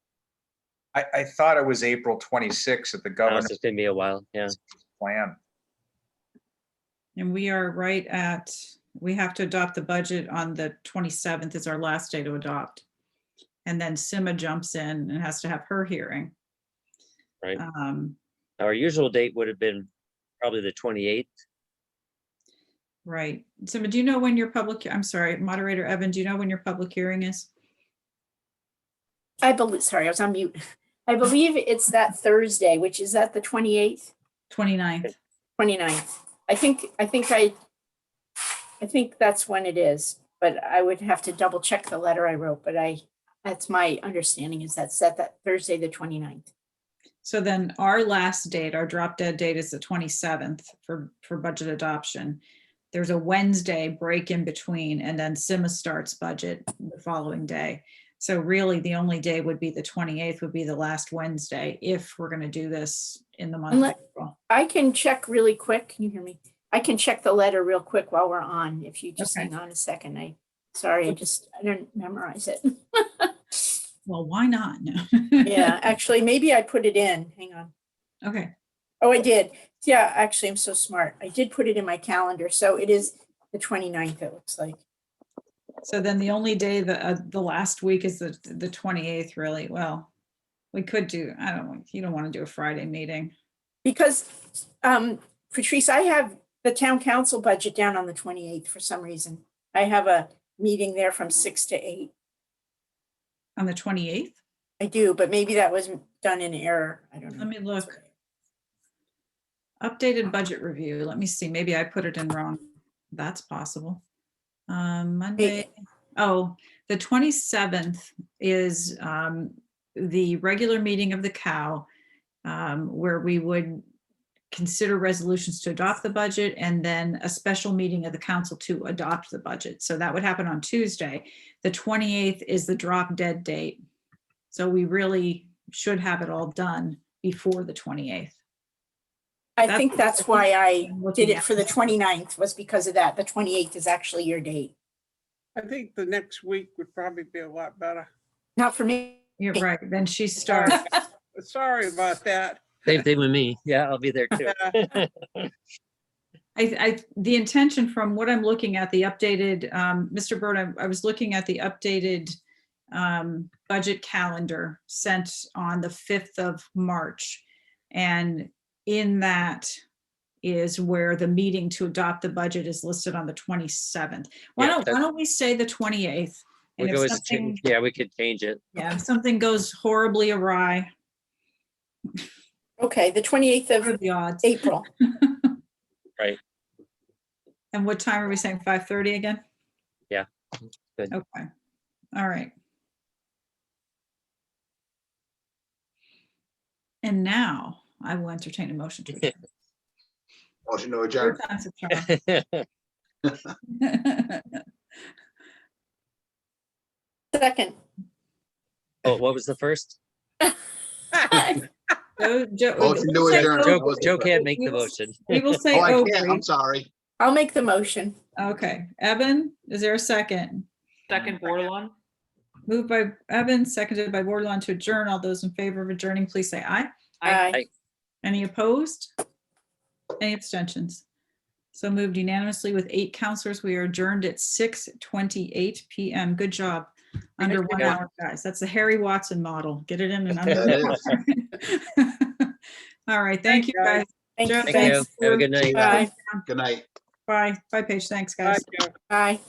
I thought it was April 26th at the Oh, governor's so it's gonna be a while, yeah. plan. And we are right at, we have to adopt the budget on the 27th is our last day to adopt. And then Sima jumps in and has to have her hearing. Right. Um, Our usual date would have been probably the 28th. Right. Sima, do you know when your public, I'm sorry, Moderator Ebbin, do you know when your public hearing is? I believe, sorry, I was on mute. I believe it's that Thursday, which is that the 28th, 29th. 29th. I think that's when it is, but I would have to double check the letter I wrote, but that's my understanding is that's set that Thursday, the 29th. So then our last date, our drop dead date is the 27th for budget adoption. There's a Wednesday break in between, and then Sima starts budget the following day. So really the only day would be the 28th would be the last Wednesday if we're going to do this in the month of April. I can check really quick. Can you hear me? I can check the letter real quick while we're on. If you just Okay. hang on a second. I didn't memorize it. Well, why not? Yeah, actually, maybe I put it in. Hang on. Okay. Oh, I did. Yeah, actually, I'm so smart. I did put it in my calendar. So it is the 29th, it looks like. So then the only day, the last week is the 28th, really. Well, we could do, I don't know, you don't want to do a Friday meeting. Because, Patrice, I have the town council budget down on the 28th for some reason. I have a meeting there from 6 to 8. On the 28th? I do, but maybe that was done in error. I don't know. Let me look. Updated budget review. Let me see. Maybe I put it in wrong. That's possible. Monday. Oh, the 27th is the regular meeting of the COW, where we would consider resolutions to adopt the budget and then a special meeting of the council to adopt the budget. So that would happen on Tuesday. The 28th is the drop dead date. So we really should have it all done before the 28th. I think that's why I I'm looking did it at for the it. 29th was because of that. The 28th is actually your date. I think the next week would probably be a lot better. Not for me. You're right. Then she starts. Sorry about that. Same thing with me. Yeah, I'll be there too. The intention from what I'm looking at, the updated, Mr. Burt, I was looking at the updated budget calendar sent on the 5th of March. And in that is where the meeting to adopt the budget is listed on the 27th. Why Yeah, don't we say the 28th? We And could if always something, change, yeah, we could change it. yeah, if something goes horribly awry, Okay, the 28th what are of the odds? April. Right. And what time are we saying? 5:30 again? Yeah, good. Okay, all right. And now I will entertain a motion to adjourn. Motion to Your adjourn. time, Sir Charles. Second. Oh, what was the first? Joe, Motion to we'll say adjourn. Joe, Oakley. Joe can't make the motion. We will say Oh, I can't. Oakley. I'm sorry. I'll make the motion. Okay, Ebbin, is there a second? Second Bordelon. Moved by Ebbin, seconded by Bordelon to adjourn. All those in favor of adjourning, please say aye. Aye. Any opposed? Any abstentions? So moved unanimously with 8 counselors. We are adjourned at 6:28 PM. Good job. Under 1 Yeah. hour, guys. That's the Harry Watson model. Get it in and under. That an hour. All right, thank you, guys. Thank Joe, you. Thank you. thanks Have a for- good night. Bye. Good night. Bye. Bye, Paige. Thanks, Bye, guys. Joe. Bye.